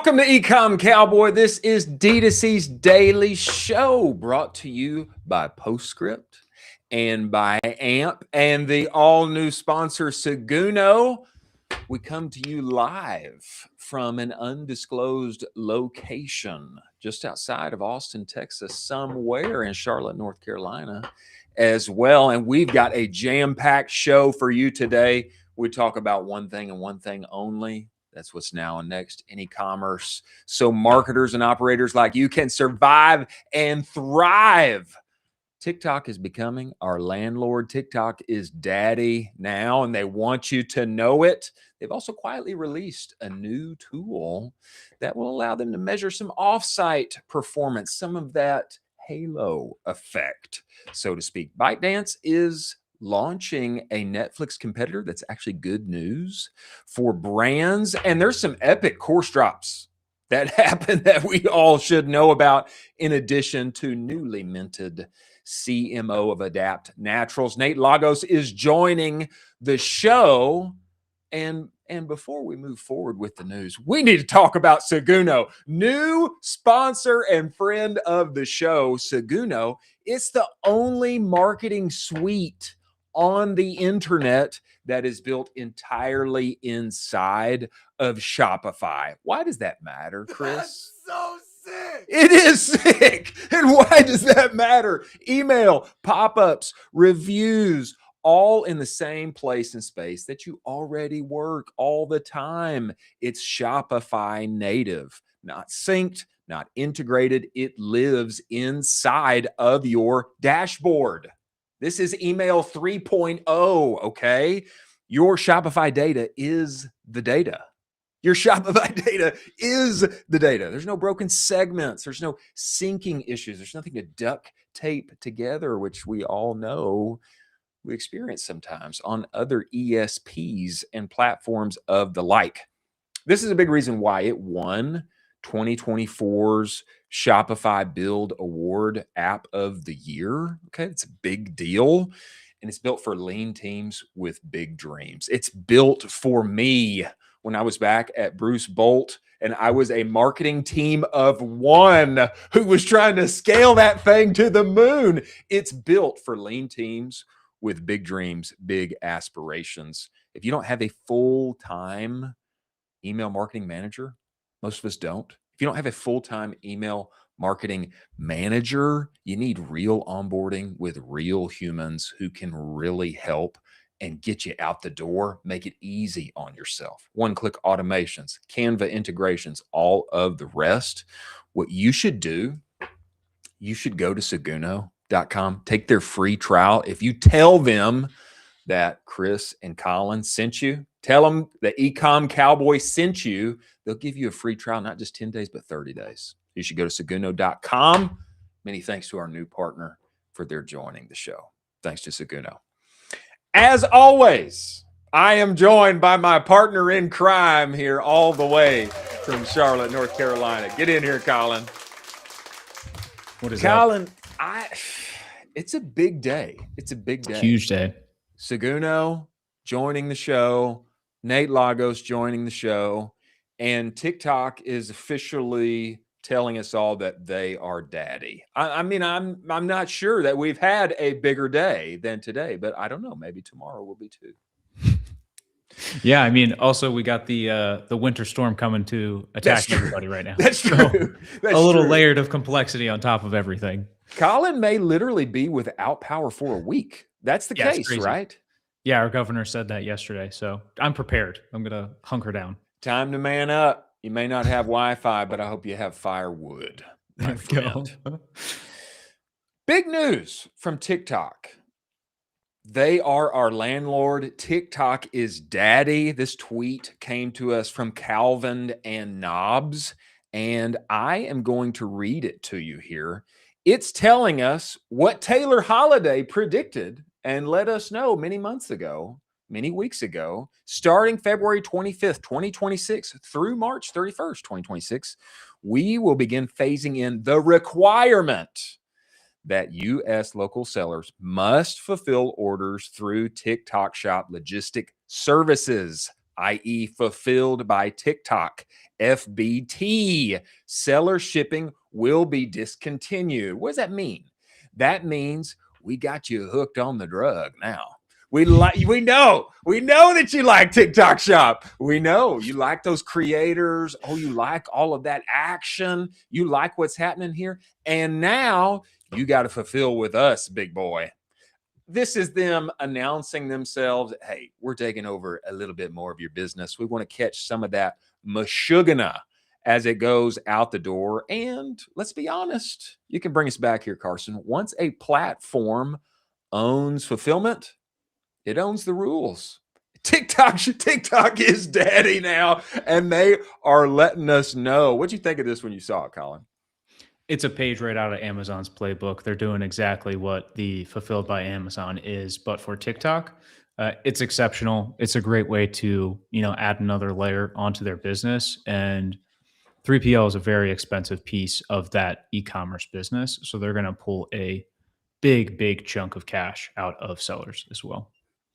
Welcome to Ecomm, Cowboy. This is D2C's daily show brought to you by Postscript and by AMP and the all-new sponsor, Seguno. We come to you live from an undisclosed location just outside of Austin, Texas, somewhere in Charlotte, North Carolina as well. And we've got a jam-packed show for you today. We talk about one thing and one thing only. That's what's now and next in e-commerce. So marketers and operators like you can survive and thrive. TikTok is becoming our landlord. TikTok is daddy now, and they want you to know it. They've also quietly released a new tool that will allow them to measure some offsite performance, some of that halo effect, so to speak. ByteDance is launching a Netflix competitor. That's actually good news for brands. And there's some epic course drops that happen that we all should know about, in addition to newly minted CMO of Adapt Naturals. Nate Lagos is joining the show. And before we move forward with the news, we need to talk about Seguno, new sponsor and friend of the show. Seguno, it's the only marketing suite on the internet that is built entirely inside of Shopify. Why does that matter, Chris? That's so sick. It is sick. And why does that matter? Email, pop-ups, reviews, all in the same place and space that you already work all the time. It's Shopify native, not synced, not integrated. It lives inside of your dashboard. This is email 3.0, okay? Your Shopify data is the data. Your Shopify data is the data. There's no broken segments. There's no syncing issues. There's nothing to duct tape together, which we all know we experience sometimes on other ESPs and platforms of the like. This is a big reason why it won 2024's Shopify Build Award App of the Year. Okay, it's a big deal. And it's built for lean teams with big dreams. It's built for me. When I was back at Bruce Bolt and I was a marketing team of one who was trying to scale that thing to the moon. It's built for lean teams with big dreams, big aspirations. If you don't have a full-time email marketing manager, most of us don't. If you don't have a full-time email marketing manager, you need real onboarding with real humans who can really help and get you out the door, make it easy on yourself. One-click automations, Canva integrations, all of the rest. What you should do, you should go to Seguno.com, take their free trial. If you tell them that Chris and Colin sent you, tell them the Ecomm Cowboy sent you, they'll give you a free trial, not just 10 days, but 30 days. You should go to Seguno.com. Many thanks to our new partner for their joining the show. Thanks to Seguno. As always, I am joined by my partner in crime here all the way from Charlotte, North Carolina. Get in here, Colin. What is Colin, it's a big day. It's a big day. Huge day. Seguno joining the show, Nate Lagos joining the show, and TikTok is officially telling us all that they are daddy. I mean, I'm not sure that we've had a bigger day than today, but I don't know. Maybe tomorrow will be too. Yeah, I mean, also we got the winter storm coming to attack everybody right now. That's true. That's a little true. layered of complexity on top of everything. Colin may literally be without power for a week. That's the case, right? Yeah, our governor said that yesterday. So I'm prepared. I'm going to hunker down. Time to man up. You may not have Wi-Fi, but I hope you have firewood. There we go. Big news from TikTok. They are our landlord. TikTok is daddy. This tweet came to us from Calvin and Knobs, and I am going to read it to you here. It's telling us what Taylor Holiday predicted and let us know many weeks ago, starting February 25th, 2026 through March 31st, 2026, we will begin phasing in the requirement that U.S. local sellers must fulfill orders through TikTok Shop Logistic Services, i.e. fulfilled by TikTok. FBT, seller shipping will be discontinued. What does that mean? That means we got you hooked on the drug now. We know that you like TikTok Shop. We know you like those creators. Oh, you like all of that action. You like what's happening here. And now you got to fulfill with us, big boy. This is them announcing themselves. Hey, we're taking over a little bit more of your business. We want to catch some of that mashugana as it goes out the door. And let's be honest, you can bring us back here, Carson. Once a platform owns fulfillment, it owns the rules. TikTok is daddy now, and they are letting us know. What'd you think of this when you saw it, Colin? It's a page right out of Amazon's playbook. They're doing exactly what the Fulfilled by Amazon is, but for TikTok. It's exceptional. It's a great way to, add another layer onto their business. And 3PL is a very expensive piece of that e-commerce business. So they're going to pull a big chunk of cash out of sellers as well.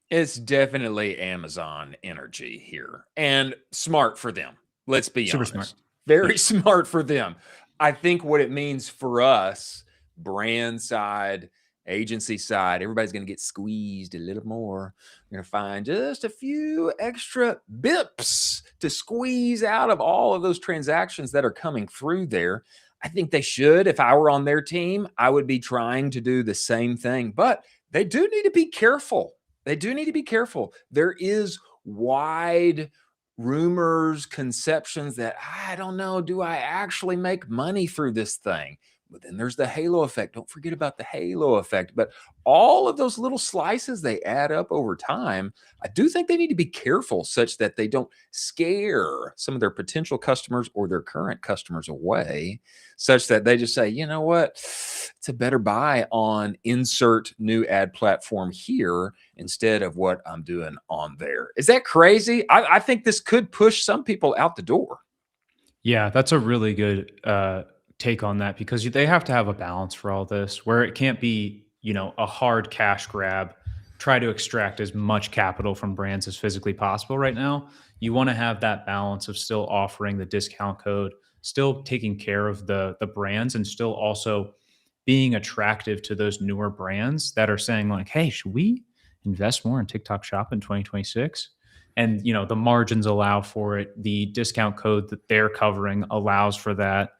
It's definitely Amazon energy here, and smart for them. Let's be Super honest. smart. Very smart for them. I think what it means for us, brand side, agency side, everybody's going to get squeezed a little more. You're going to find just a few extra bips to squeeze out of all of those transactions that are coming through there. I think they should. If I were on their team, I would be trying to do the same thing, but they do need to be careful. They do need to be careful. There is wide rumors, conceptions that I don't know, do I actually make money through this thing? But then there's the halo effect. Don't forget about the halo effect. But all of those little slices, they add up over time. I do think they need to be careful such that they don't scare some of their potential customers or their current customers away, such that they just say, you know what, it's a better buy on insert new ad platform here instead of what I'm doing on there. Is that crazy? I think this could push some people out the door. Yeah, that's a really good take on that, because they have to have a balance for all this where it can't be, a hard cash grab, try to extract as much capital from brands as physically possible right now. You want to have that balance of still offering the discount code, still taking care of the brands, and still also being attractive to those newer brands that are saying like, hey, should we invest more in TikTok Shop in 2026? And the margins allow for it. The discount code that they're covering allows for that.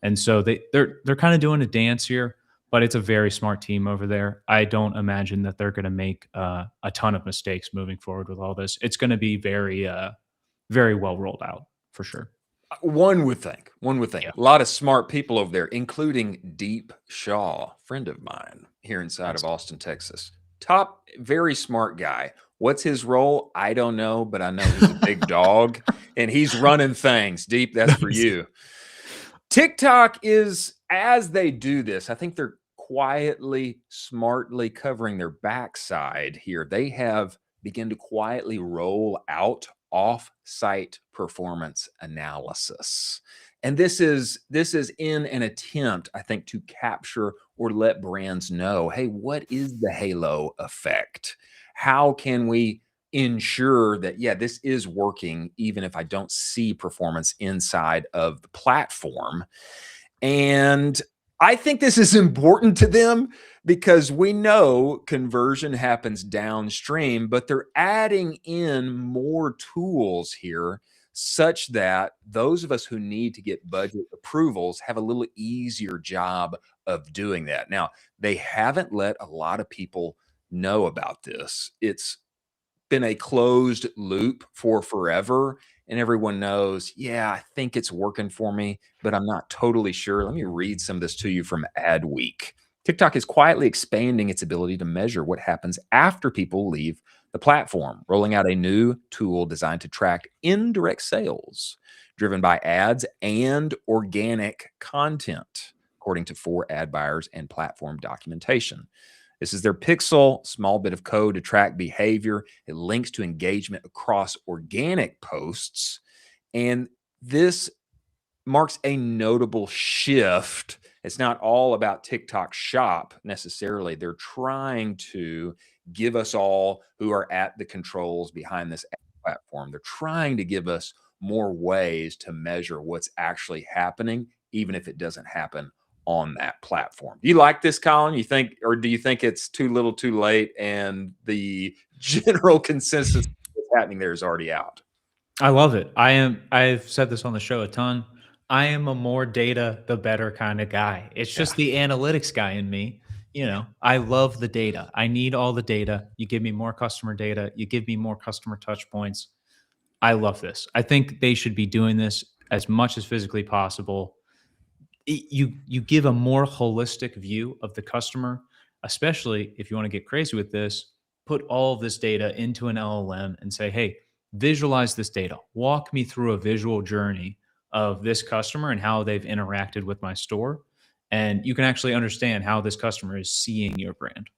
And so they're kind of doing a dance here, but it's a very smart team over there. I don't imagine that they're going to make a ton of mistakes moving forward with all this. It's going to be very well rolled out for sure. One would think. Yeah. A lot of smart people over there, including Deep Shaw, friend of mine here inside of Austin, Texas. Top, very smart guy. What's his role? I don't know, but I know he's a big dog and he's running things. Deep, that's for you. TikTok is, as they do this, I think they're quietly, smartly covering their backside here. They have begun to quietly roll out off-site performance analysis. And this is in an attempt, I think, to capture or let brands know, hey, what is the halo effect? How can we ensure that, yeah, this is working, even if I don't see performance inside of the platform? And I think this is important to them because we know conversion happens downstream, but they're adding in more tools here such that those of us who need to get budget approvals have a little easier job of doing that. Now, they haven't let a lot of people know about this. It's been a closed loop for forever, and everyone knows, yeah, I think it's working for me, but I'm not totally sure. Let me read some of this to you from Adweek. TikTok is quietly expanding its ability to measure what happens after people leave the platform, rolling out a new tool designed to track indirect sales driven by ads and organic content, according to 4 ad buyers and platform documentation. This is their Pixel, small bit of code to track behavior. It links to engagement across organic posts. And this marks a notable shift. It's not all about TikTok Shop necessarily. They're trying to give us all who are at the controls behind this platform. They're trying to give us more ways to measure what's actually happening, even if it doesn't happen on that platform. Do you like this, Colin? You think, or do you think it's too little too late and the general consensus of what's happening there is already out? I love it. I've said this on the show a ton. I am a more data, the better kind of guy. It's just the analytics guy in me. I love the data. I need all the data. You give me more customer data. You give me more customer touch points. I love this. I think they should be doing this as much as physically possible. You give a more holistic view of the customer, especially if you want to get crazy with this. Put all of this data into an LLM and say, hey, visualize this data. Walk me through a visual journey of this customer and how they've interacted with my store. And you can actually understand how this customer is seeing your brand.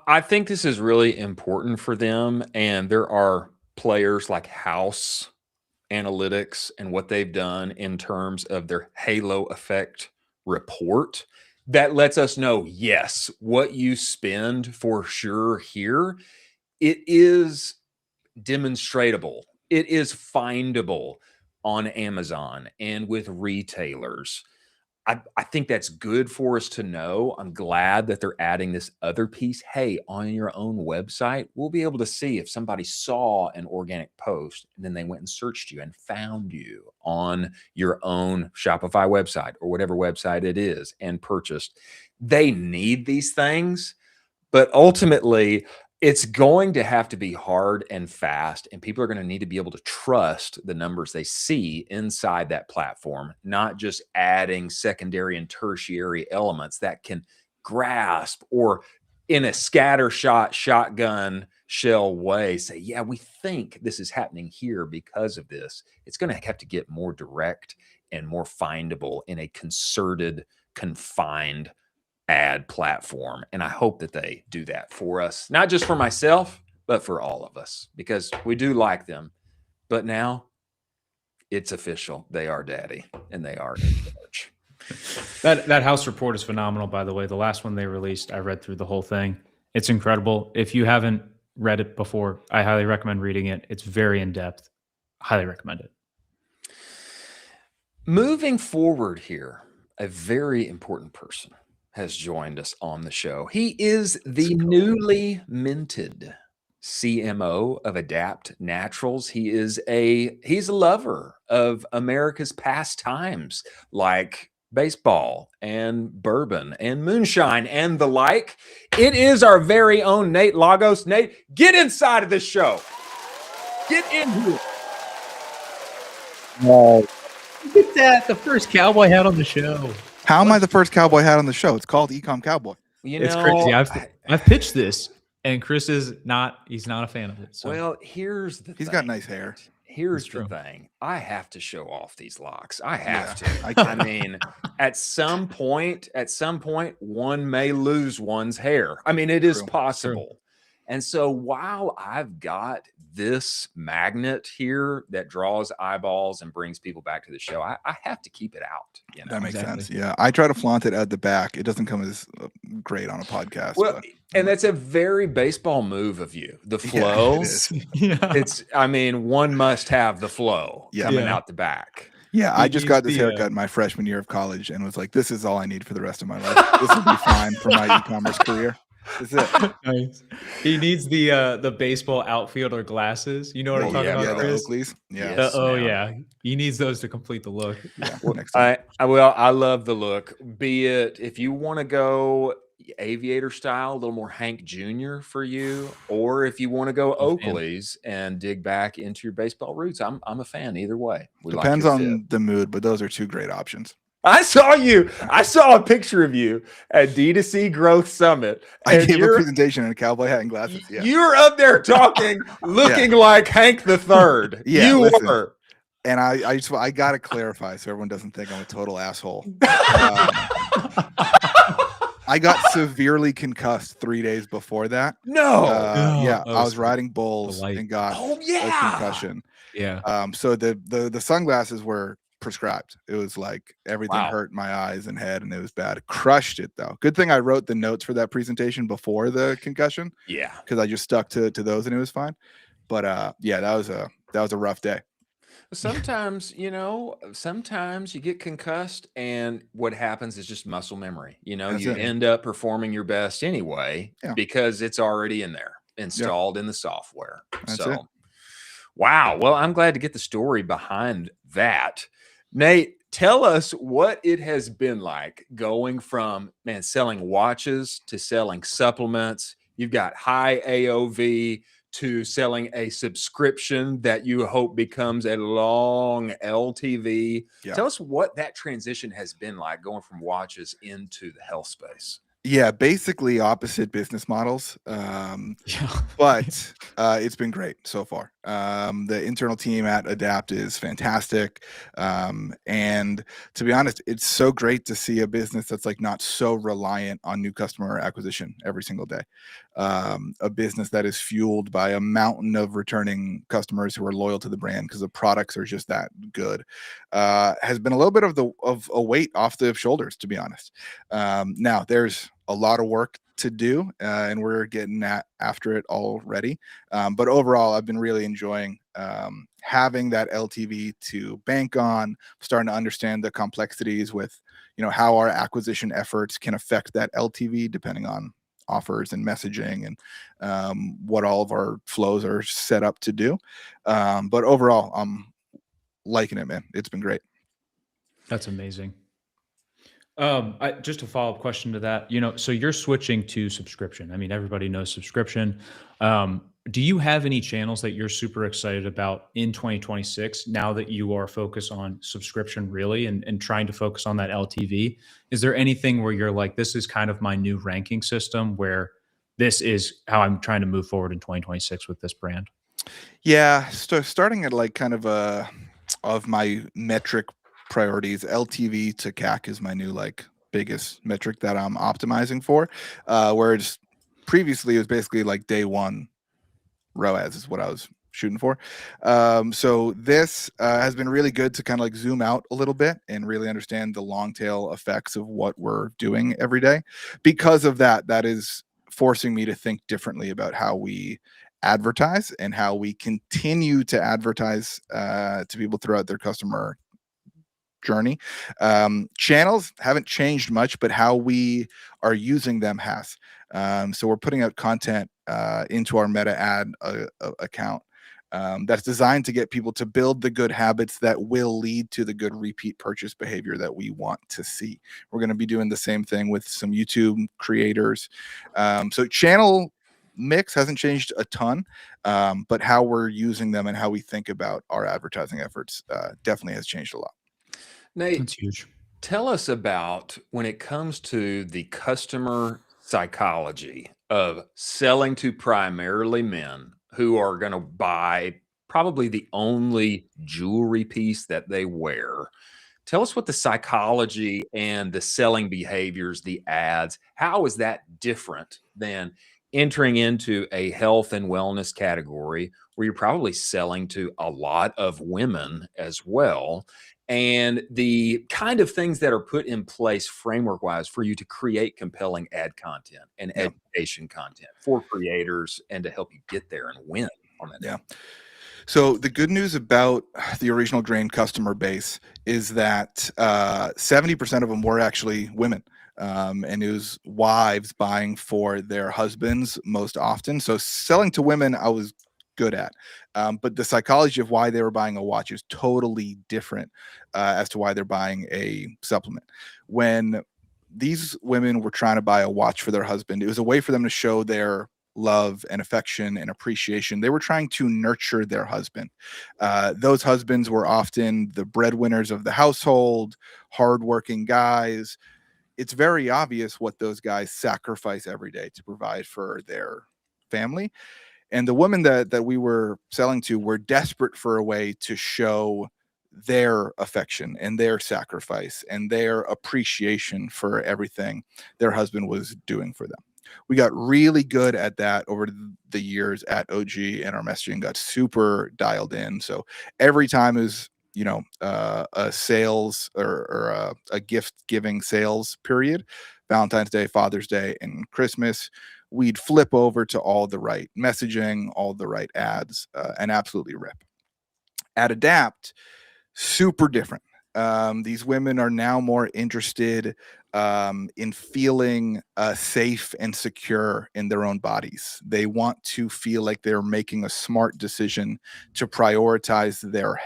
I think this is really important for them. And there are players like Haus Analytics and what they've done in terms of their halo effect report that lets us know, yes, what you spend for sure here, it is demonstratable. It is findable on Amazon and with retailers. I think that's good for us to know. I'm glad that they're adding this other piece. Hey, on your own website, we'll be able to see if somebody saw an organic post and then they went and searched you and found you on your own Shopify website or whatever website it is and purchased. They need these things, but ultimately, it's going to have to be hard and fast, and people are going to need to be able to trust the numbers they see inside that platform, not just adding secondary and tertiary elements that can grasp or in a scattershot shotgun shell way say, yeah, we think this is happening here because of this. It's going to have to get more direct and more findable in a concerted, confined ad platform. And I hope that they do that for us, not just for myself, but for all of us, because we do like them. But now it's official. They are daddy and they are in charge. That House report is phenomenal, by the way. The last one they released, I read through the whole thing. It's incredible. If you haven't read it before, I highly recommend reading it. It's very in-depth. Highly recommend it. Moving forward here, a very important person has joined us on the show. He is the newly minted CMO of Adapt Naturals. He's a lover of America's pastimes like baseball and bourbon and moonshine and the like. It is our very own Nate Lagos. Nate, get inside of this show. Get in here. Look at that. The first cowboy hat on the show. How am I the first cowboy hat on the show? It's called Ecomm Cowboy. It's crazy. I've pitched this, and Chris he's not a fan of it. So. Well, here's the thing. He's got nice hair. Here's the thing. I have to show off these locks. I have to. I mean, at some point, one may lose one's hair. I mean, it is possible. True. And so while I've got this magnet here that draws eyeballs and brings people back to the show, I have to keep it out. You know? That makes sense. Yeah. I try to flaunt it at the back. It doesn't come as great on a podcast. Well, and that's a very baseball move of you. The flow. I mean, one must have the flow coming out the back. Yeah, I just got this haircut in my freshman year of college and was like, this is all I need for the rest of my life. This will be fine for my e-commerce career. That's it. Nice. He needs the baseball outfielder glasses. You know what I'm talking about, Chris? Oakleys. Yeah. Yeah. He needs those to complete the look. Yeah. I love the look. Be it if you want to go aviator style, a little more Hank Jr. for you, or if you want to go Oakleys and dig back into your baseball roots. I'm a fan either way. Depends on the mood, but those are two great options. I saw a picture of you at D2C Growth Summit. I gave a presentation in a cowboy hat and glasses. Yeah. You're up there talking, looking like Hank the Third. Yeah, you were. And I got to clarify so everyone doesn't think I'm a total asshole. I got severely concussed 3 days before that. No. I was riding bulls and got a concussion. Yeah. So the sunglasses were prescribed. It was like everything hurt my eyes and head, and it was bad. Crushed it though. Good thing I wrote the notes for that presentation before the concussion. Yeah. Because I just stuck to those and it was fine. But yeah, that was a rough day. Sometimes, sometimes you get concussed and what happens is just muscle memory. That's You it. end up performing your best anyway Yeah. because it's already in there, Yep. installed in the software. That's it. So, wow. Well, I'm glad to get the story behind that. Nate, tell us what it has been like going from, man, selling watches to selling supplements. You've got high AOV to selling a subscription that you hope becomes a long LTV. Yeah. Tell us what that transition has been like going from watches into the health space. Yeah, basically opposite business models. Yeah. But it's been great so far. The internal team at Adapt is fantastic. And to be honest, it's so great to see a business that's like not so reliant on new customer acquisition every single day. A business that is fueled by a mountain of returning customers who are loyal to the brand because the products are just that good. Has been a little bit of a weight off the shoulders, to be honest. Now there's a lot of work to do, and we're getting after it already. But overall, I've been really enjoying having that LTV to bank on, starting to understand the complexities with, how our acquisition efforts can affect that LTV depending on offers and messaging and what all of our flows are set up to do. But overall, I'm liking it, man. It's been great. That's amazing. Just a follow-up question to that. So you're switching to subscription. I mean, everybody knows subscription. Do you have any channels that you're super excited about in 2026 now that you are focused on subscription really and trying to focus on that LTV? Is there anything where you're like, this is kind of my new ranking system where this is how I'm trying to move forward in 2026 with this brand? Yeah, starting at like kind of of my metric priorities, LTV to CAC is my new like biggest metric that I'm optimizing for. Whereas previously it was basically like day one ROAS is what I was shooting for. So this has been really good to kind of like zoom out a little bit and really understand the long tail effects of what we're doing every day. Because of that, that is forcing me to think differently about how we advertise and how we continue to advertise to people throughout their customer journey. Channels haven't changed much, but how we are using them has. So we're putting out content into our meta ad account that's designed to get people to build the good habits that will lead to the good repeat purchase behavior that we want to see. We're going to be doing the same thing with some YouTube creators. So channel mix hasn't changed a ton, but how we're using them and how we think about our advertising efforts definitely has changed a lot. Nate, That's huge. tell us about when it comes to the customer psychology of selling to primarily men who are going to buy probably the only jewelry piece that they wear. Tell us what the psychology and the selling behaviors, the ads, how is that different than entering into a health and wellness category where you're probably selling to a lot of women as well? And the kind of things that are put in place framework wise for you to create compelling ad content and Yeah. education content for creators and to help you get there and win on that. Yeah. So the good news about the original grain customer base is that 70% of them were actually women. And it was wives buying for their husbands most often. So selling to women, I was good at. But the psychology of why they were buying a watch is totally different as to why they're buying a supplement. When these women were trying to buy a watch for their husband, it was a way for them to show their love and affection and appreciation. They were trying to nurture their husband. Those husbands were often the breadwinners of the household, hardworking guys. It's very obvious what those guys sacrifice every day to provide for their family. And the women that we were selling to were desperate for a way to show their affection and their sacrifice and their appreciation for everything their husband was doing for them. We got really good at that over the years at OG, and our messaging got super dialed in. So every time is a sales or a gift giving sales period, Valentine's Day, Father's Day, and Christmas, we'd flip over to all the right messaging, all the right ads, and absolutely rip. At Adapt, super different. These women are now more interested in feeling safe and secure in their own bodies. They want to feel like they're making a smart decision to prioritize their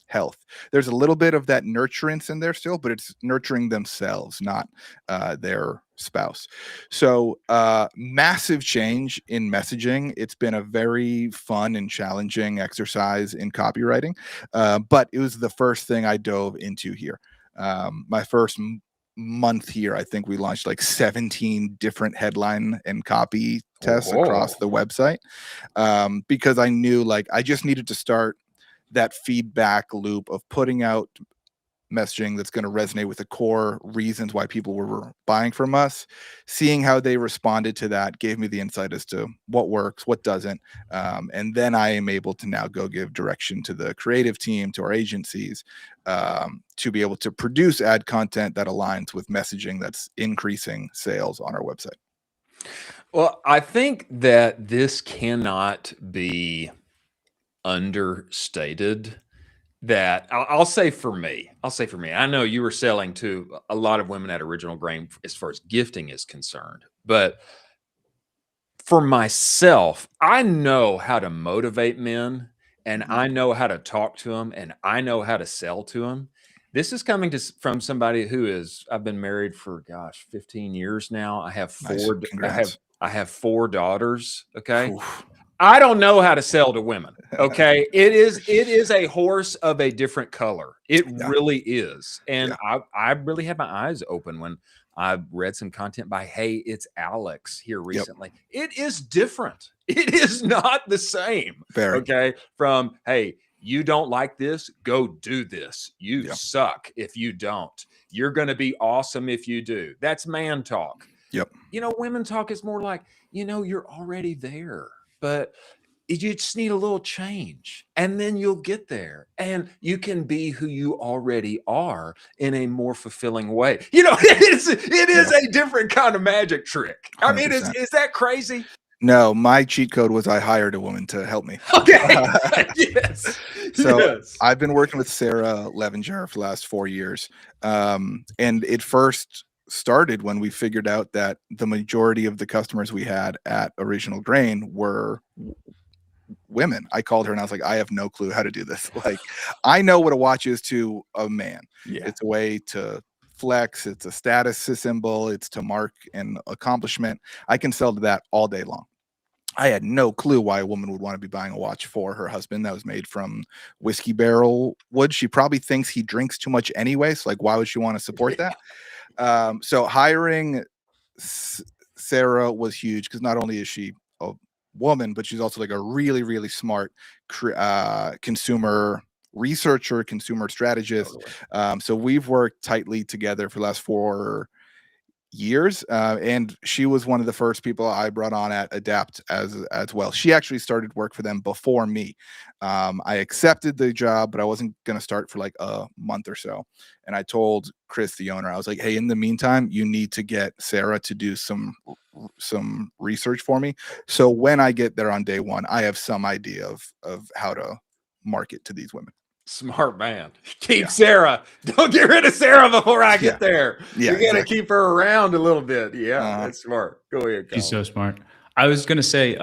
health. There's a little bit of that nurturance in there still, but it's nurturing themselves, not their spouse. So massive change in messaging. It's been a very fun and challenging exercise in copywriting, but it was the first thing I dove into here. My first month here, I think we launched like 17 different headline and copy tests across the website, because I knew like I just needed to start that feedback loop of putting out messaging that's going to resonate with the core reasons why people were buying from us. Seeing how they responded to that gave me the insight as to what works, what doesn't, and then I am able to now go give direction to the creative team, to our agencies, to be able to produce ad content that aligns with messaging that's increasing sales on our website. Well, I think that this cannot be understated. That I'll say for me, I know you were selling to a lot of women at Original Grain as far as gifting is concerned, but for myself, I know how to motivate men, and I know how to talk to them, and I know how to sell to them. This is coming from somebody who is, I've been married for, gosh, 15 years now. I have Nice. four, Congrats. I have 4 daughters. Okay. Oof. I don't know how to sell to women. Okay. It is a horse of a different color. It really is. And I really had my eyes open when I read some content by Hey, It's Alex here recently. It is different. It is not the same. Very. Okay. From, hey, you don't like this, go do this. You suck if you don't. You're going to be awesome if you do. That's man talk. Yep. You know, women talk is more like, you know, you're already there, but you just need a little change, and then you'll get there, and you can be who you already are in a more fulfilling way. You know, it is a different kind of magic trick. I mean, 100%. is that crazy? No, my cheat code was I hired a woman to help me. Okay. Yes. So Yes. I've been working with Sarah Levenger for the last 4 years. And it first started when we figured out that the majority of the customers we had at Original Grain were women. I called her and I was like, I have no clue how to do this. Like, I know what a watch is to a man. Yeah. It's a way to flex. It's a status symbol. It's to mark an accomplishment. I can sell to that all day long. I had no clue why a woman would want to be buying a watch for her husband that was made from whiskey barrel wood. She probably thinks he drinks too much anyway. So like, why would she want to support that? So hiring Sarah was huge because not only is she a woman, but she's also like a really, really smart consumer researcher, consumer strategist. So we've worked tightly together for the last 4 years, and she was one of the first people I brought on at Adapt as well. She actually started work for them before me. I accepted the job, but I wasn't going to start for like a month or so. And I told Chris, the owner, I was like, hey, in the meantime, you need to get Sarah to do some research for me. So when I get there on day one, I have some idea of how to market to these women. Smart man. Keep Sarah. Don't get rid of Sarah before I get there. Yeah, you got to keep her around a little bit. Yeah, that's smart. Go ahead. She's so smart. I was going to say,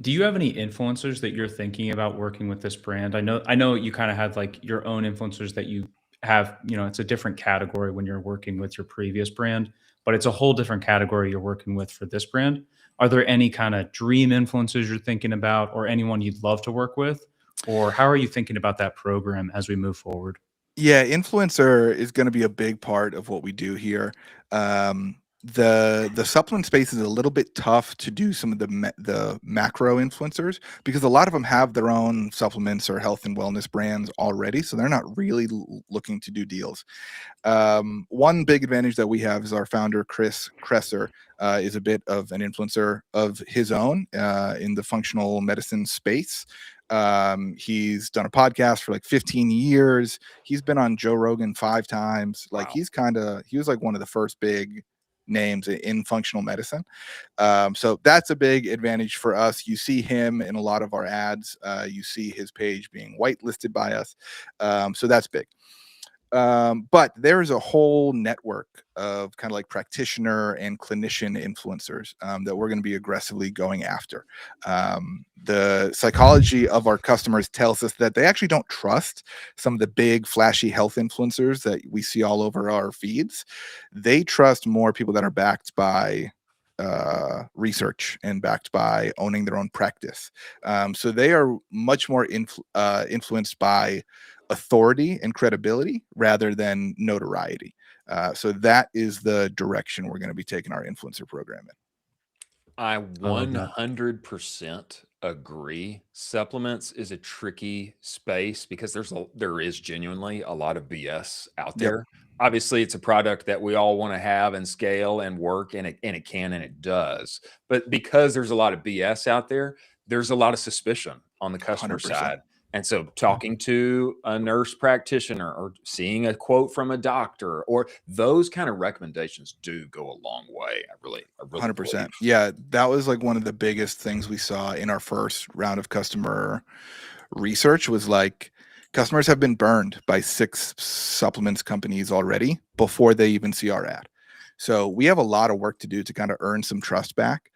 do you have any influencers that you're thinking about working with this brand? I know you kind of had like your own influencers that you have, you know, it's a different category when you're working with your previous brand, but it's a whole different category you're working with for this brand. Are there any kind of dream influencers you're thinking about, or anyone you'd love to work with? Or how are you thinking about that program as we move forward? Yeah, influencer is going to be a big part of what we do here. The supplement space is a little bit tough to do some of the macro influencers because a lot of them have their own supplements or health and wellness brands already, so they're not really looking to do deals. One big advantage that we have is our founder, Chris Kresser, is a bit of an influencer of his own in the functional medicine space. He's done a podcast for like 15 years. He's been on Joe Rogan 5 times. Like he was like one of the first big names in functional medicine. So that's a big advantage for us. You see him in a lot of our ads. You see his page being whitelisted by us. So that's big. But there's a whole network of kind of like practitioner and clinician influencers that we're going to be aggressively going after. The psychology of our customers tells us that they actually don't trust some of the big flashy health influencers that we see all over our feeds. They trust more people that are backed by research and backed by owning their own practice. So they are much more influenced by authority and credibility rather than notoriety. So that is the direction we're going to be taking our influencer program in. I love that. 100% agree. Supplements is a tricky space because there is genuinely a lot of BS out Yep. there. Obviously, it's a product that we all want to have and scale and work, and it can and it does. But because there's a lot of BS out there, there's a lot of suspicion on the customer 100%. side. And so talking to a nurse practitioner or seeing a quote from a doctor or those kind of recommendations do go a long way. I really 100%. believe. Yeah, that was like one of the biggest things we saw in our first round of customer research was like customers have been burned by 6 supplements companies already before they even see our ad. So we have a lot of work to do to kind of earn some trust back.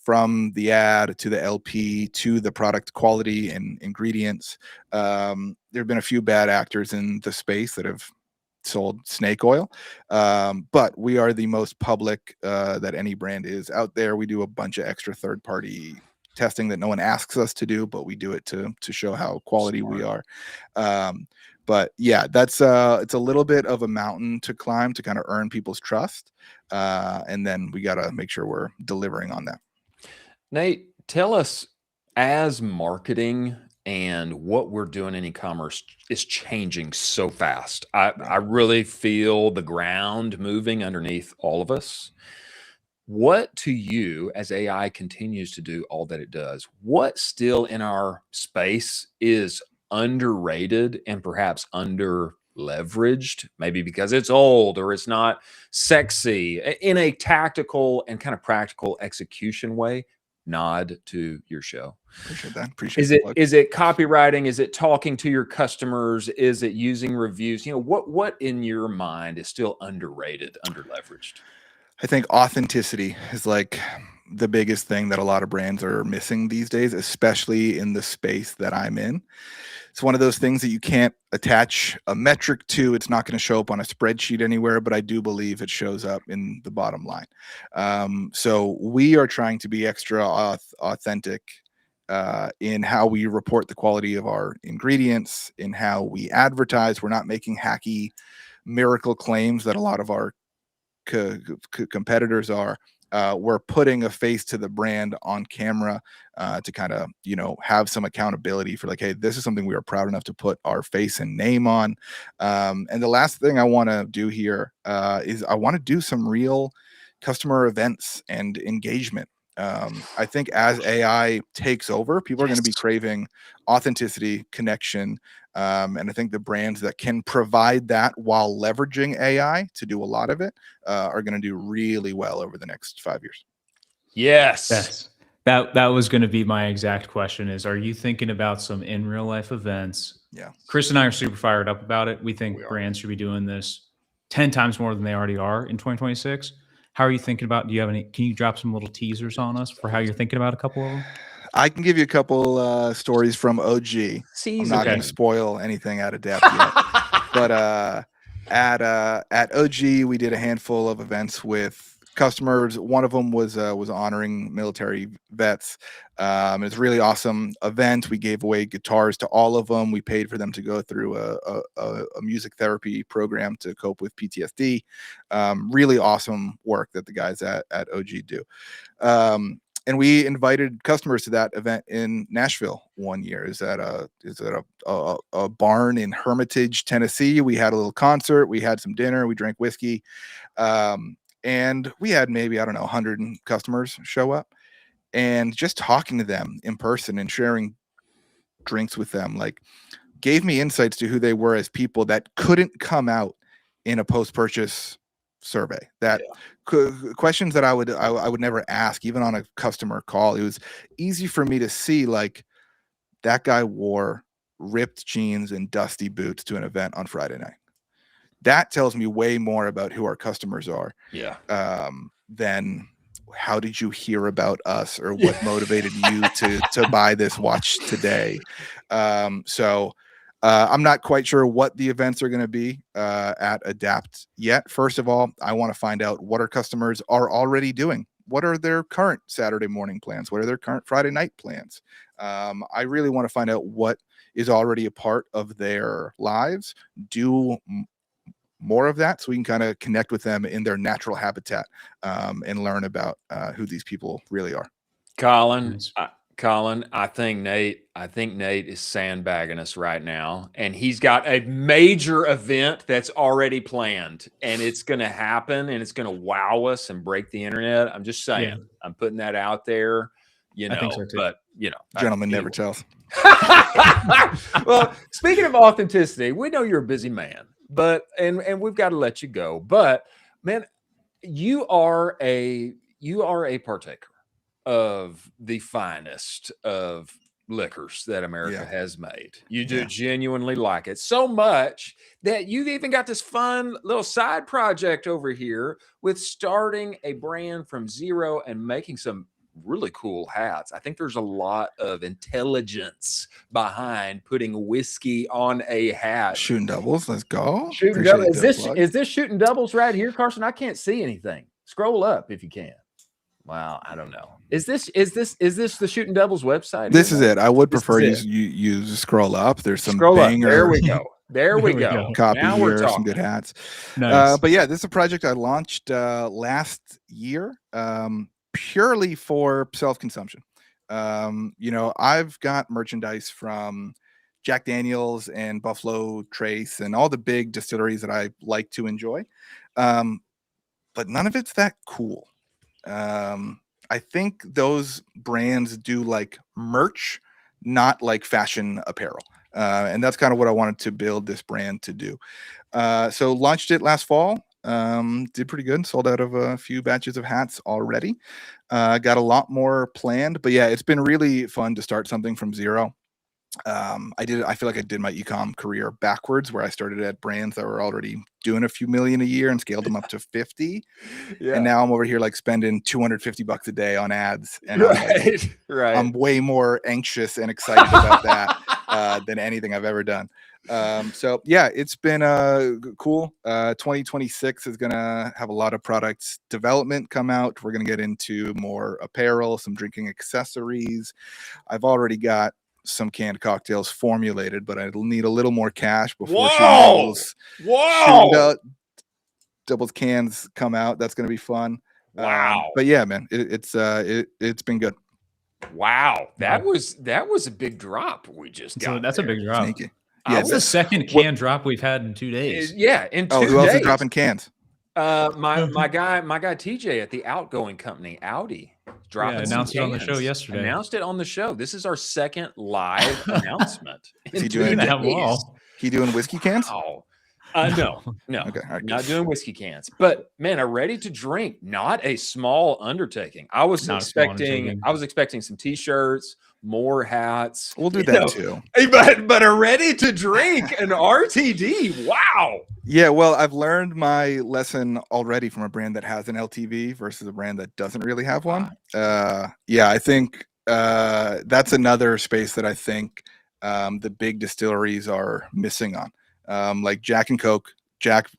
From the ad to the LP to the product quality and ingredients. There have been a few bad actors in the space that have sold snake oil, but we are the most public that any brand is out there. We do a bunch of extra third-party testing that no one asks us to do, but we do it to show how quality we are. But yeah, that's it's a little bit of a mountain to climb to kind of earn people's trust, and then we got to make sure we're delivering on that. Nate, tell us, as marketing and what we're doing in e-commerce is changing so fast. I really feel the ground moving underneath all of us. What to you, as AI continues to do all that it does, what still in our space is underrated and perhaps under leveraged, maybe because it's old or it's not sexy in a tactical and kind of practical execution way? Nod to your show. Appreciate that. Appreciate the plug. Is it copywriting? Is it talking to your customers? Is it using reviews? You know, what in your mind is still underrated, underleveraged? I think authenticity is like the biggest thing that a lot of brands are missing these days, especially in the space that I'm in. It's one of those things that you can't attach a metric to. It's not going to show up on a spreadsheet anywhere, but I do believe it shows up in the bottom line. So we are trying to be extra authentic in how we report the quality of our ingredients, in how we advertise. We're not making hacky miracle claims that a lot of our competitors are. We're putting a face to the brand on camera to kind of, have some accountability for like, hey, this is something we are proud enough to put our face and name on. And the last thing I want to do here is I want to do some real customer events and engagement. I think as AI takes over, people are going to be craving authenticity, connection. And I think the brands that can provide that while leveraging AI to do a lot of it are going to do really well over the next 5 years. Yes. That was going to be my exact question is, are you thinking about some in real life events? Yeah. Chris and I are super fired up about it. We think brands should be doing this 10 times more than they already are in 2026. How are you thinking about, can you drop some little teasers on us for how you're thinking about a couple of them? I can give you a couple stories from OG. I'm not going to spoil anything out of depth yet. But at OG, we did a handful of events with customers. One of them was honoring military vets. It's a really awesome event. We gave away guitars to all of them. We paid for them to go through a music therapy program to cope with PTSD. Really awesome work that the guys at OG do. And we invited customers to that event in Nashville one year. Is at a barn in Hermitage, Tennessee. We had a little concert. We had some dinner. We drank whiskey. And we had maybe, 100 customers show up. And just talking to them in person and sharing drinks with them, like, gave me insights to who they were as people that couldn't come out in a post-purchase survey. That questions that I would never ask, even on a customer call. It was easy for me to see, like, that guy wore ripped jeans and dusty boots to an event on Friday night. That tells me way more about who our customers are. Yeah. Than how did you hear about us, or what motivated you to buy this watch today. So I'm not quite sure what the events are going to be at Adapt yet. First of all, I want to find out what our customers are already doing. What are their current Saturday morning plans? What are their current Friday night plans? I really want to find out what is already a part of their lives. Do more of that, so we can kind of connect with them in their natural habitat, and learn about who these people really are. Colin, I think Nate is sandbagging us right now, and he's got a major event that's already planned, and it's going to happen, and it's going to wow us and break the internet. I'm just saying. Yeah. I'm putting that out there, I think so too. But gentleman never tells. Well, speaking of authenticity, we know you're a busy man, but and we've got to let you go. But man, you are a partaker of the finest of liquors that America has made. You do genuinely like it so much that you've even got this fun little side project over here with starting a brand from zero and making some really cool hats. I think there's a lot of intelligence behind putting whiskey on a hat. Shooting doubles, let's go. Shooting doubles. Is this shooting doubles right here, Carson? I can't see anything. Scroll up if you can. Wow, I don't know. Is this the Shooting Doubles website? This is it. I would prefer you scroll up. There's some banger. There we go. There we go. Copy now here, some good hats. Nice. But yeah, this is a project I launched last year, purely for self-consumption. I've got merchandise from Jack Daniel's and Buffalo Trace and all the big distilleries that I like to enjoy, but none of it's that cool. I think those brands do like merch, not like fashion apparel. And that's kind of what I wanted to build this brand to do. So launched it last fall, did pretty good, sold out of a few batches of hats already. Got a lot more planned, but yeah, it's been really fun to start something from zero. I feel like I did my ecom career backwards, where I started at brands that were already doing a few million a year and scaled them up to 50. Yeah. And now I'm over here like spending $250 a day on ads. And I'm way more anxious and excited about that than anything I've ever done. So yeah, it's been cool. 2026 is gonna have a lot of product development come out. We're gonna get into more apparel, some drinking accessories. I've already got some canned cocktails formulated, but I'll need a little more cash before doubles cans come out. That's going to be fun. Wow. But yeah, man, it's been good. Wow. That was a big drop we just got. So that's a big drop. Thank you. Yeah, it's the second can drop we've had in 2 days. Yeah, in 2 days. Who else is dropping cans? My guy TJ at the outgoing company Audi announced it on the show yesterday. Announced it on the show. This is our second live announcement. Is he doing that wall? He doing whiskey cans? Oh, no. Okay, not doing whiskey cans. But man, a ready to drink, not a small undertaking. I was expecting some t-shirts, more hats. We'll do that too. But a ready to drink, an RTD. Wow. Yeah, well, I've learned my lesson already from a brand that has an LTV versus a brand that doesn't really have one. I think that's another space that I think the big distilleries are missing on. Like Jack and Coke. Jack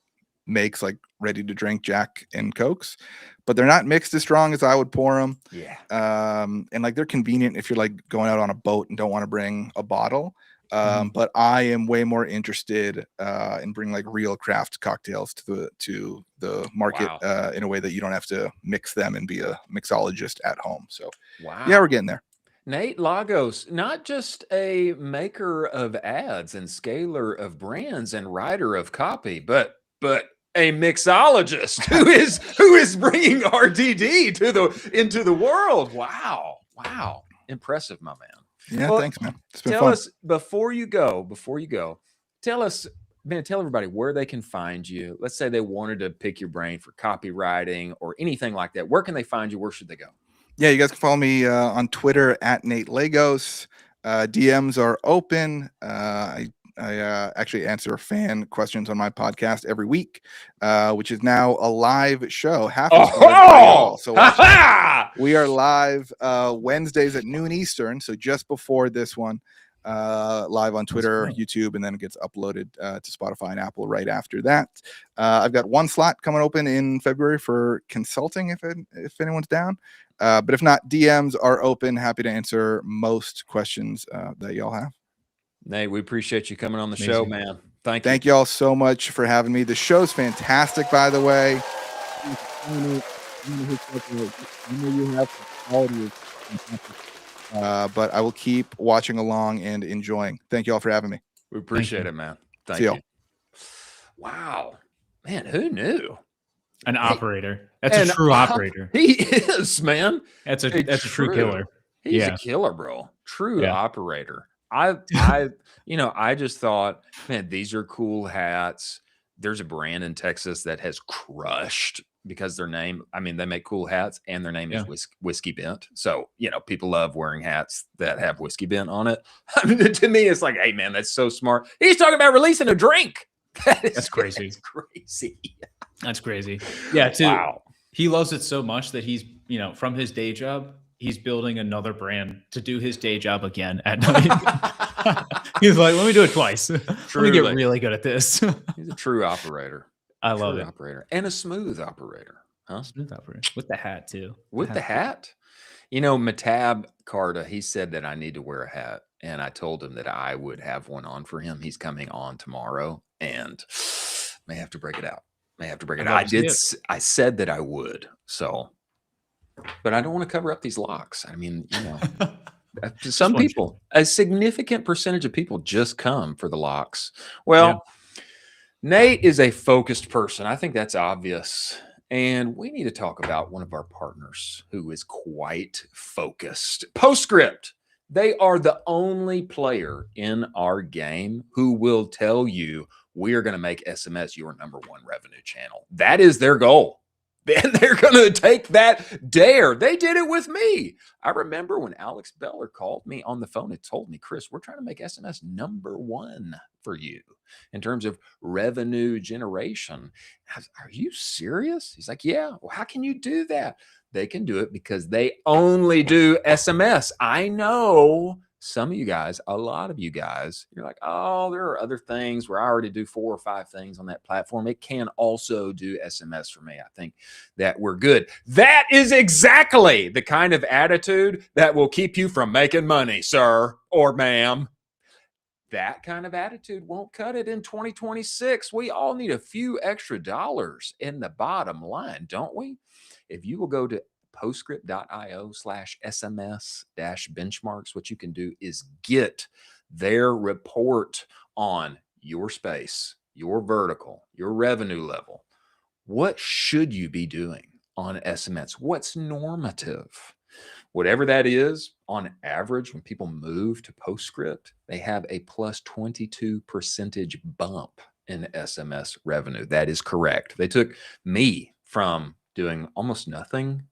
makes like ready to drink Jack and Cokes, but they're not mixed as strong as I would pour them. Yeah. And like they're convenient if you're like going out on a boat and don't want to bring a bottle. But I am way more interested in bringing like real craft cocktails to the market in a way that you don't have to mix them and be a mixologist at home. So yeah, we're getting there. Nate Lagos, not just a maker of ads and scaler of brands and writer of copy, but a mixologist who is bringing RTD into the world. Wow, impressive, my man. Yeah, thanks, man. It's been fun. Tell us before you go. Tell us man, tell everybody where they can find you. Let's say they wanted to pick your brain for copywriting or anything like that. Where can they find you? Where should they go? Yeah, you guys can follow me on Twitter at Nate Lagos. DMs are open. I actually answer fan questions on my podcast every week, which is now a live show. Half is started by y'all. So watch it. We are live Wednesdays at noon Eastern, so just before this one, live on Twitter, YouTube, and then it gets uploaded to Spotify and Apple right after that. I've got one slot coming open in February for consulting if anyone's down. But if not, DMs are open. Happy to answer most questions that y'all have. Nate, we appreciate you coming on the show, man. Thank you. Thank y'all so much for having me. The show's fantastic, by the way. But I will keep watching along and enjoying. Thank you all for having me. We appreciate it, man. Thank you. Wow. Man, who knew? An operator. That's a true operator. He is, man. That's a true killer. He's a killer, bro. True operator. I just thought, man, these are cool hats. There's a brand in Texas that has crushed because their name, I mean, they make cool hats and their name is Whiskey Bent. So, people love wearing hats that have Whiskey Bent on it. I mean, to me, it's like, hey, man, that's so smart. He's talking about releasing a drink. That's crazy. That's crazy. That's crazy. Yeah, too. Wow. He loves it so much that he's, from his day job, he's building another brand to do his day job again at night. He's like, let me do it twice. Let me get really good at this. He's a true operator. I love it. Operator and a smooth operator. Huh? Smooth operator. With the hat, too. With the hat? Matab Carta, he said that I need to wear a hat. And I told him that I would have one on for him. He's coming on tomorrow and may have to break it out. I said that I would. So, but I don't want to cover up these locks. I mean, some people, a significant percentage of people just come for the locks. Well, Nate is a focused person. I think that's obvious. And we need to talk about one of our partners who is quite focused. Postscript. They are the only player in our game who will tell you we are going to make SMS your #1 revenue channel. That is their goal. And they're going to take that dare. They did it with me. I remember when Alex Beller called me on the phone and told me, Chris, we're trying to make SMS #1 for you in terms of revenue generation. I was, are you serious? He's like, yeah. Well, how can you do that? They can do it because they only do SMS. I know some of you guys, a lot of you guys, you're like, oh, there are other things where I already do 4 or 5 things on that platform. It can also do SMS for me. I think that we're good. That is exactly the kind of attitude that will keep you from making money, sir or ma'am. That kind of attitude won't cut it in 2026. We all need a few extra dollars in the bottom line, don't we? If you will go to postscript.io/SMS-benchmarks, what you can do is get their report on your space, your vertical, your revenue level. What should you be doing on SMS? What's normative? Whatever that is, on average, when people move to Postscript, they have a plus 22% bump in SMS revenue. That is correct. They took me from doing almost nothing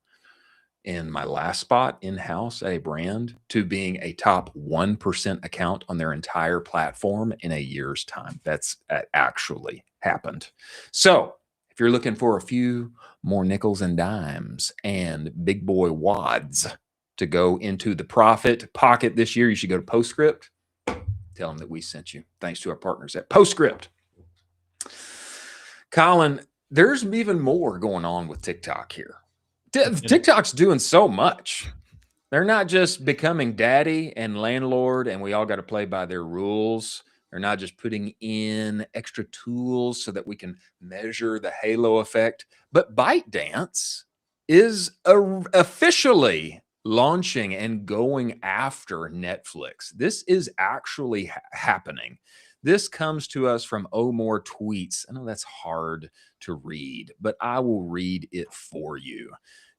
in my last spot in-house at a brand to being a top 1% account on their entire platform in a year's time. That's actually happened. So if you're looking for a few more nickels and dimes and big boy wads to go into the profit pocket this year, you should go to Postscript. Tell them that we sent you. Thanks to our partners at Postscript. Colin, there's even more going on with TikTok here. TikTok's doing so much. They're not just becoming daddy and landlord and we all got to play by their rules. They're not just putting in extra tools so that we can measure the halo effect. But ByteDance is officially launching and going after Netflix. This is actually happening. This comes to us from Omore Tweets. I know that's hard to read, but I will read it for you.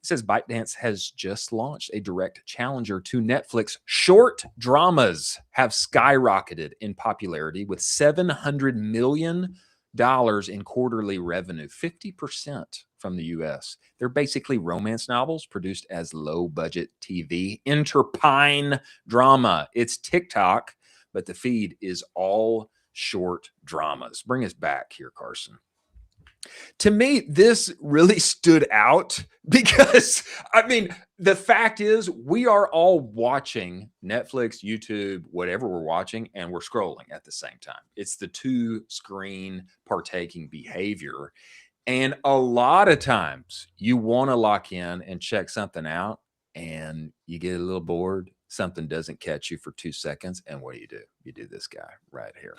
It says ByteDance has just launched a direct challenger to Netflix. Short dramas have skyrocketed in popularity with $700 million in quarterly revenue, 50% from the US. They're basically romance novels produced as low budget TV, interpine drama. It's TikTok, but the feed is all short dramas. Bring us back here, Carson. To me, this really stood out because, I mean, the fact is we are all watching Netflix, YouTube, whatever we're watching, and we're scrolling at the same time. It's the two screen partaking behavior. And a lot of times you want to lock in and check something out and you get a little bored. Something doesn't catch you for 2 seconds. And what do? You do this guy right here.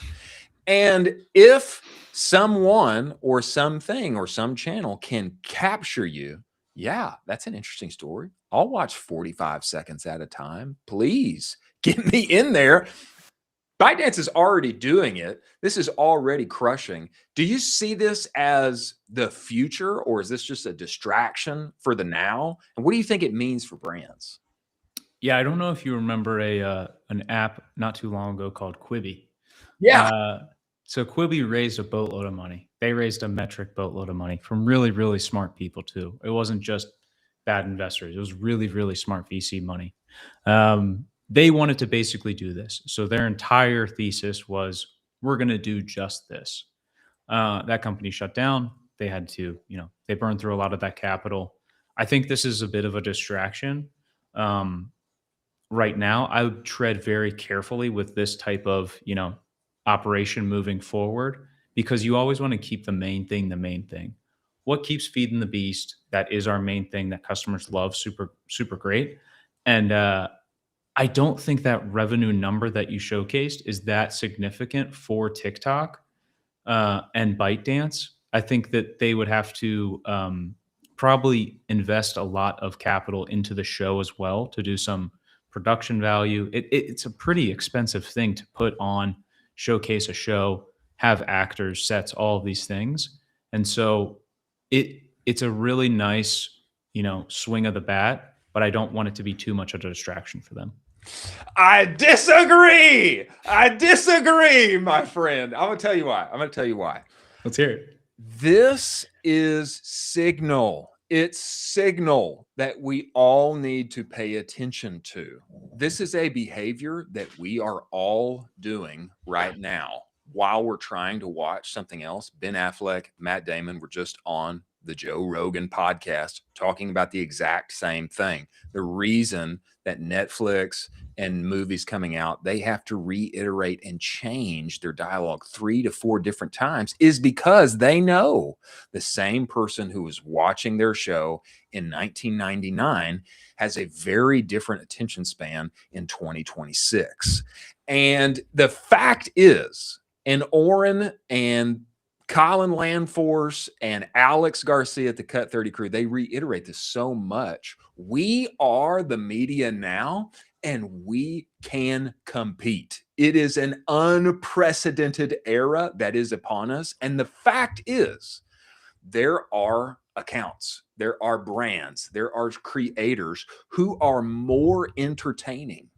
And if someone or something or some channel can capture you, yeah, that's an interesting story. I'll watch 45 seconds at a time. Please get me in there. ByteDance is already doing it. This is already crushing. Do you see this as the future, or is this just a distraction for the now? And what do you think it means for brands? Yeah, I don't know if you remember an app not too long ago called Quibi. Yeah. So Quibi raised a boatload of money. They raised a metric boatload of money from really, really smart people too. It wasn't just bad investors. It was really, really smart VC money. They wanted to basically do this. So their entire thesis was, we're going to do just this. That company shut down. They had to, they burned through a lot of that capital. I think this is a bit of a distraction. Right now, I would tread very carefully with this type of, operation moving forward, because you always want to keep the main thing the main thing. What keeps feeding the beast? That is our main thing that customers love, super, super great. And I don't think that revenue number that you showcased is that significant for TikTok and ByteDance. I think that they would have to probably invest a lot of capital into the show as well to do some production value. It's a pretty expensive thing to put on, showcase a show, have actors, sets, all of these things. And so it's a really nice, swing of the bat, but I don't want it to be too much of a distraction for them. I disagree. My friend. I'm going to tell you why. Let's hear it. This is signal. It's signal that we all need to pay attention to. This is a behavior that we are all doing right now while we're trying to watch something else. Ben Affleck, Matt Damon were just on the Joe Rogan podcast talking about the exact same thing. The reason that Netflix and movies coming out, they have to reiterate and change their dialogue 3 to 4 different times is because they know the same person who was watching their show in 1999 has a very different attention span in 2026. And the fact is, and Oren and Colin Landforce and Alex Garcia at the Cut 30 crew, they reiterate this so much. We are the media now, and we can compete. It is an unprecedented era that is upon us. And the fact is, there are accounts, there are brands, there are creators who are more entertaining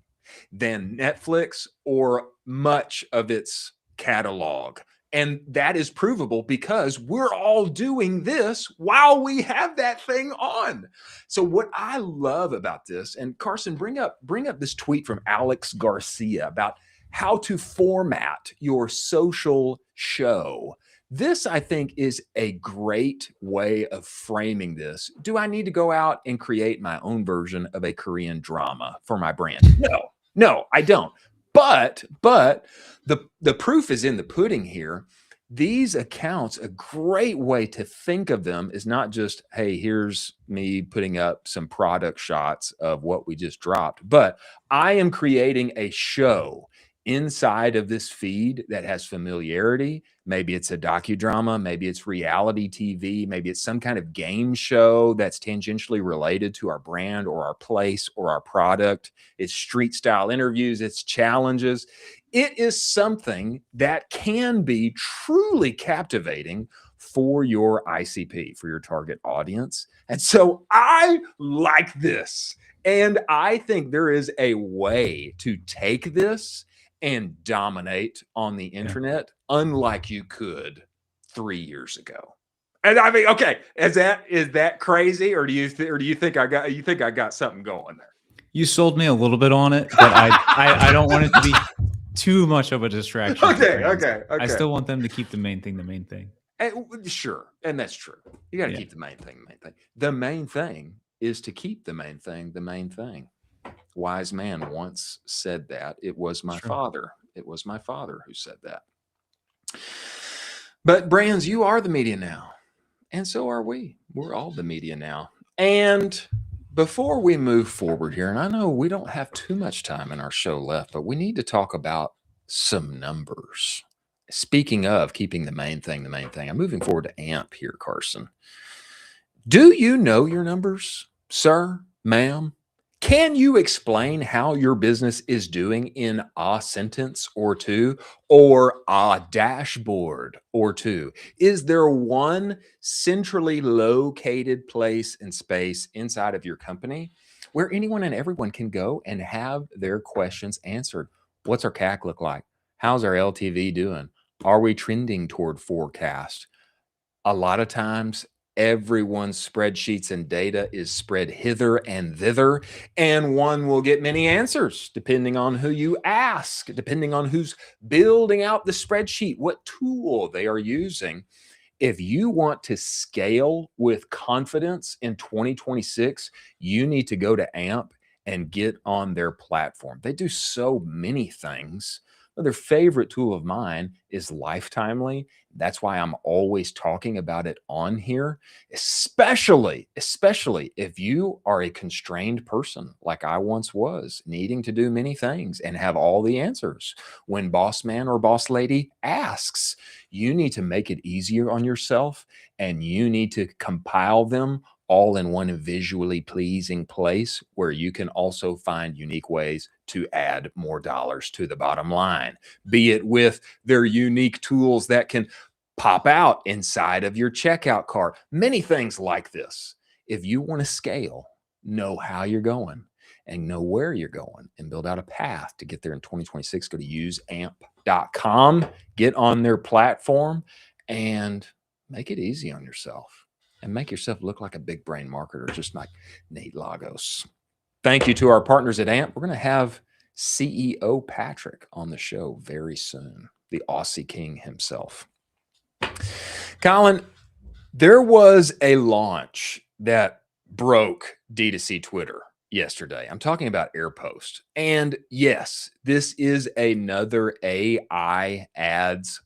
than Netflix or much of its catalog. And that is provable because we're all doing this while we have that thing on. So what I love about this, and Carson, bring up this tweet from Alex Garcia about how to format your social show. This, I think, is a great way of framing this. Do I need to go out and create my own version of a Korean drama for my brand? No, I don't. But the proof is in the pudding here. These accounts, a great way to think of them is not just, hey, here's me putting up some product shots of what we just dropped, but I am creating a show inside of this feed that has familiarity. Maybe it's a docudrama, maybe it's reality TV, maybe it's some kind of game show that's tangentially related to our brand or our place or our product. It's street style interviews, it's challenges. It is something that can be truly captivating for your ICP, for your target audience. And so I like this. And I think there is a way to take this and dominate on the internet, unlike you could 3 years ago. And I mean, okay, is that crazy, or do you think I got something going there? You sold me a little bit on it, but I don't want it to be too much of a distraction. Okay. I still want them to keep the main thing the main thing. And, sure, and that's true. You got to keep the main thing the main thing. The main thing is to keep the main thing the main thing. Wise man once said that. It was my father. It was my father who said that. But brands, you are the media now. And so are we. We're all the media now. And before we move forward here, and I know we don't have too much time in our show left, but we need to talk about some numbers. Speaking of keeping the main thing, I'm moving forward to AMP here, Carson. Do you know your numbers, sir, ma'am? Can you explain how your business is doing in a sentence or two, or a dashboard or two? Is there one centrally located place and space inside of your company where anyone and everyone can go and have their questions answered? What's our CAC look like? How's our LTV doing? Are we trending toward forecast? A lot of times, everyone's spreadsheets and data is spread hither and thither, and one will get many answers depending on who you ask, depending on who's building out the spreadsheet, what tool they are using. If you want to scale with confidence in 2026, you need to go to AMP and get on their platform. They do so many things. Their favorite tool of mine is Lifetimely. That's why I'm always talking about it on here, especially if you are a constrained person like I once was, needing to do many things and have all the answers. When boss man or boss lady asks, you need to make it easier on yourself, and you need to compile them all in one visually pleasing place where you can also find unique ways to add more dollars to the bottom line, be it with their unique tools that can pop out inside of your checkout cart, many things like this. If you want to scale, know how you're going and know where you're going and build out a path to get there in 2026, go to useamp.com, get on their platform and make it easy on yourself. And make yourself look like a big brain marketer, just like Nate Lagos. Thank you to our partners at AMP. We're going to have CEO Patrick on the show very soon, the Aussie King himself. Colin, there was a launch that broke D2C Twitter yesterday. I'm talking about AirPost. And yes, this is another AI ads.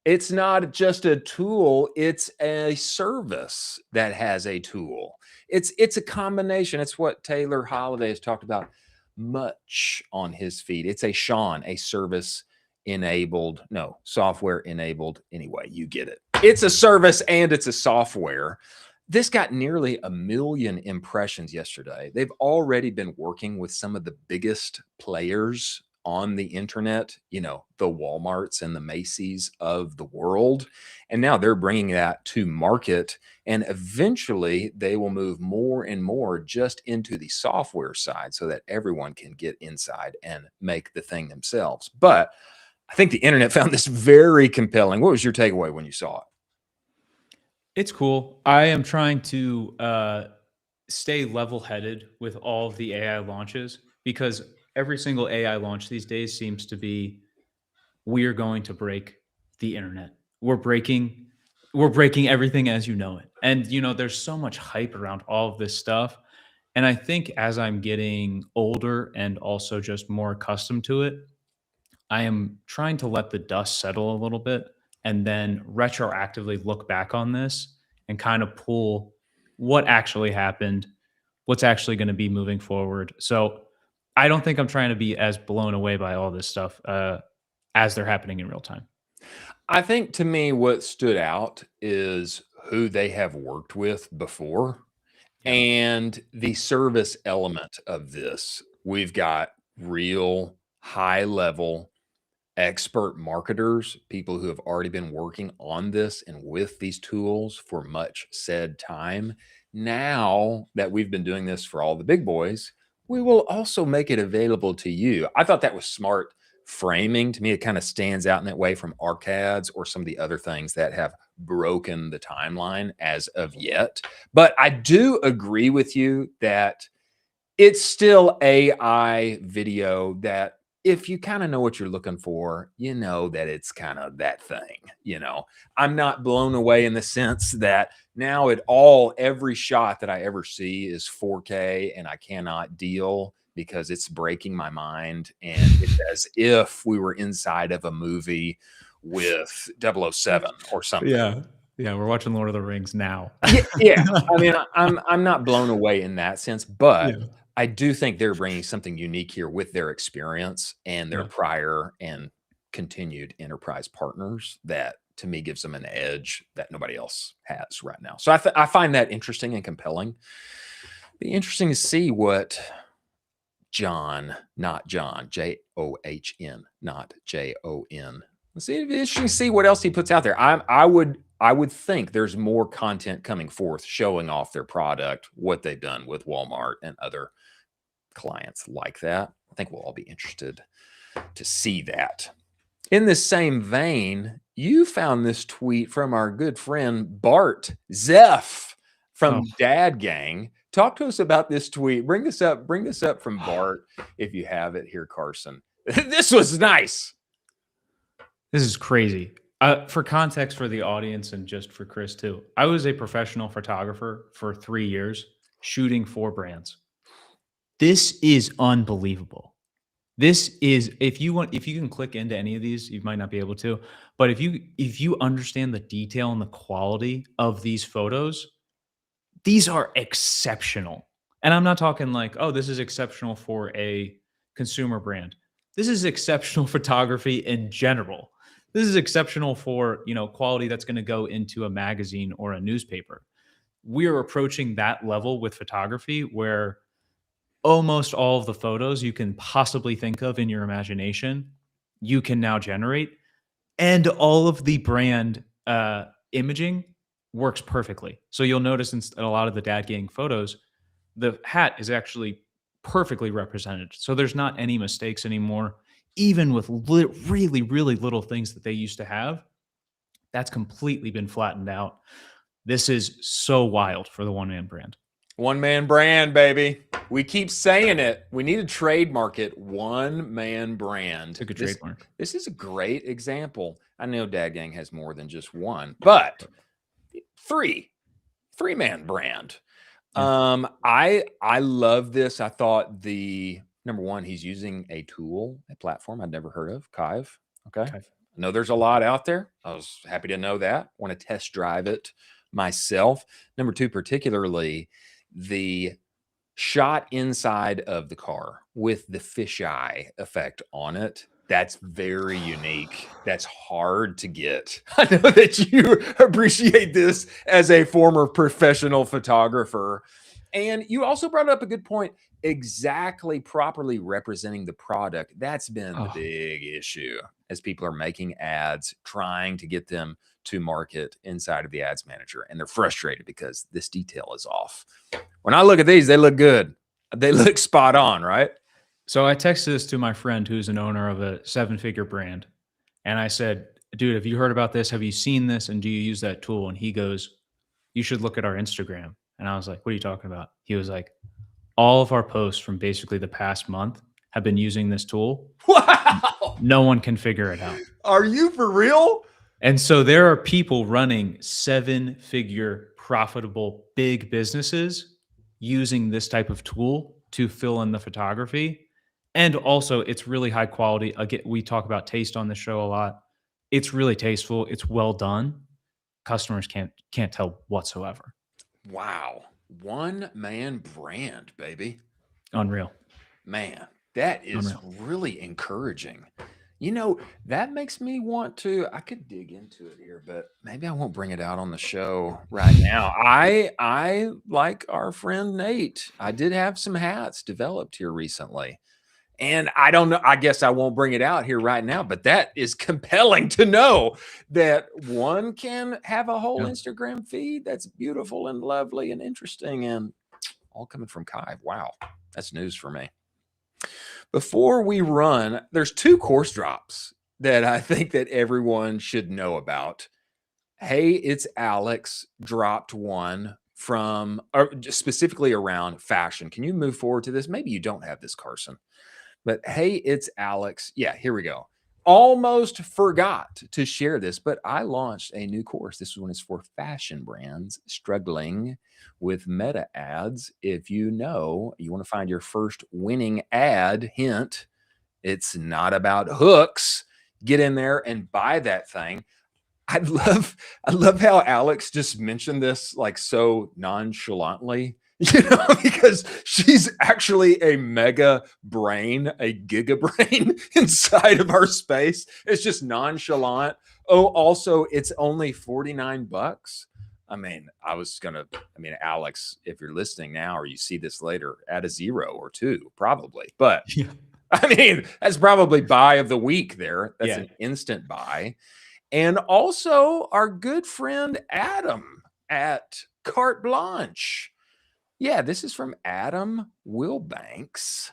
It's not just a tool, it's a service that has a tool. It's a combination. It's what Taylor Holiday has talked about much on his feed. It's a Sean, a service enabled, no, software enabled. Anyway, you get it. It's a service and it's a software. This got nearly 1 million impressions yesterday. They've already been working with some of the biggest players on the internet, the Walmarts and the Macy's of the world. And now they're bringing that to market. And eventually they will move more and more just into the software side so that everyone can get inside and make the thing themselves. But I think the internet found this very compelling. What was your takeaway when you saw it? It's cool. I am trying to stay level-headed with all of the AI launches, because every single AI launch these days seems to be, we're going to break the internet. We're breaking everything as you know it. And there's so much hype around all of this stuff. And I think as I'm getting older and also just more accustomed to it, I am trying to let the dust settle a little bit and then retroactively look back on this and kind of pull what actually happened, what's actually going to be moving forward. So I don't think I'm trying to be as blown away by all this stuff as they're happening in real time. I think to me, what stood out is who they have worked with before and the service element of this. We've got real high level expert marketers, people who have already been working on this and with these tools for much said time. Now that we've been doing this for all the big boys, we will also make it available to you. I thought that was smart framing. To me, it kind of stands out in that way from ARCADs or some of the other things that have broken the timeline as of yet. But I do agree with you that it's still AI video that if you kind of know what you're looking for, you know that it's kind of that thing. I'm not blown away in the sense that now every shot that I ever see is 4K and I cannot deal because it's breaking my mind. And it's as if we were inside of a movie with 007 or something. Yeah. Yeah. We're watching Lord of the Rings now. Yeah. I mean, I'm not blown away in that sense, but Yeah. I do think they're bringing something unique here with their experience and their Yeah. prior and continued enterprise partners that to me gives them an edge that nobody else has right now. So I find that interesting and compelling. Be interesting to see what John, not John, John, not Jon. Let's see. It'd be interesting to see what else he puts out there. I would think there's more content coming forth showing off their product, what they've done with Walmart and other clients like that. I think we'll all be interested to see that. In the same vein, you found this tweet from our good friend Bart Zeff from Dad Gang. Talk to us about this tweet. Bring this up from Bart if you have it here, Carson. This was nice. This is crazy. For context for the audience and just for Chris too, I was a professional photographer for 3 years shooting for brands. This is unbelievable. This is, if you can click into any of these, you might not be able to, but if you understand the detail and the quality of these photos, these are exceptional. And I'm not talking like, oh, this is exceptional for a consumer brand. This is exceptional photography in general. This is exceptional for, quality that's going to go into a magazine or a newspaper. We are approaching that level with photography where almost all of the photos you can possibly think of in your imagination, you can now generate. And all of the brand imaging works perfectly. So you'll notice in a lot of the Dad Gang photos, the hat is actually perfectly represented. So there's not any mistakes anymore. Even with really, really little things that they used to have, that's completely been flattened out. This is so wild for the one-man brand. One-man brand, baby. We keep saying it. We need to trademark it. One-man brand. It's a good trademark. This is a great example. I know Dad Gang has more than just one, but three-man brand. Yeah. I love this. I thought number one, he's using a platform I'd never heard of, Kive. Okay. I know there's a lot out there. I was happy to know that. Want to test drive it myself. Number two, particularly the shot inside of the car with the fisheye effect on it. That's very unique. That's hard to get. I know that you appreciate this as a former professional photographer. And you also brought up a good point, exactly properly representing the product. That's been the big issue as people are making ads, trying to get them to market inside of the ads manager. And they're frustrated because this detail is off. When I look at these, they look good. They look spot on, right? So I texted this to my friend who's an owner of a 7-figure brand. And I said, dude, have you heard about this? Have you seen this? And do you use that tool? And he goes, you should look at our Instagram. And I was like, what are you talking about? He was like, all of our posts from basically the past month have been using this tool. Wow. No one can figure it out. Are you for real? And so there are people running 7-figure profitable big businesses using this type of tool to fill in the photography. And also it's really high quality. Again, we talk about taste on the show a lot. It's really tasteful. It's well done. Customers can't tell whatsoever. Wow. One-man brand, baby. Unreal. Man, that is really encouraging. That makes me want to, I could dig into it here, but maybe I won't bring it out on the show right now. I like our friend Nate. I did have some hats developed here recently. And I don't know, I guess I won't bring it out here right now, but that is compelling to know that one can have a whole Instagram feed that's beautiful and lovely and interesting, and all coming from Kai. Wow, that's news for me. Before we run, there's 2 course drops that I think that everyone should know about. Hey, it's Alex dropped one from specifically around fashion. Can you move forward to this? Maybe you don't have this, Carson. But hey, it's Alex. Yeah, here we go. Almost forgot to share this, but I launched a new course. This one is for fashion brands struggling with meta ads. If you know you want to find your first winning ad, hint, it's not about hooks. Get in there and buy that thing. I love how Alex just mentioned this like so nonchalantly, because she's actually a mega brain, a giga brain inside of our space. It's just nonchalant. Oh, also, it's only 49 bucks. I mean, Alex, if you're listening now or you see this later, add a 0 or 2, probably. But I mean, that's probably buy of the week there. That's an instant buy. And also our good friend Adam at Carte Blanche. Yeah, this is from Adam Wilbanks.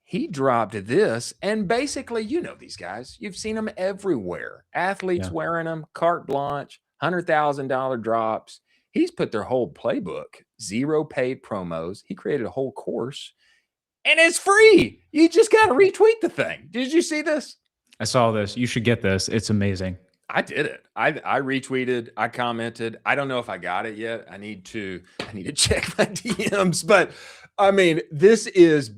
He dropped this, and basically, you know these guys. You've seen them everywhere. Athletes wearing them, Carte Blanche, $100,000 drops. He's put their whole playbook, 0 paid promos. He created a whole course, and it's free. You just got to retweet the thing. Did you see this? I saw this. You should get this. It's amazing. I did it. I retweeted. I commented. I don't know if I got it yet. I need to check my DMs. But I mean, this is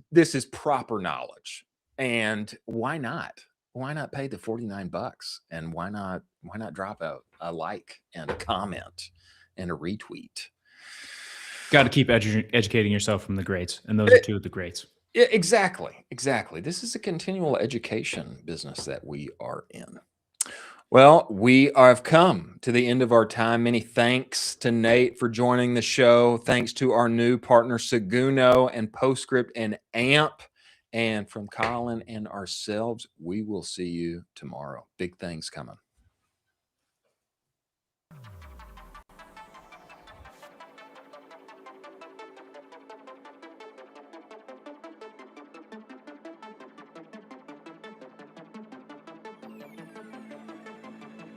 proper knowledge. And why not? Why not pay the 49 bucks? And why not drop a like and a comment and a retweet? Got to keep educating yourself from the greats, and those are 2 of the greats. Exactly. This is a continual education business that we are in. Well, we have come to the end of our time. Many thanks to Nate for joining the show. Thanks to our new partner, Seguno and Postscript and AMP. And from Colin and ourselves, we will see you tomorrow. Big things coming.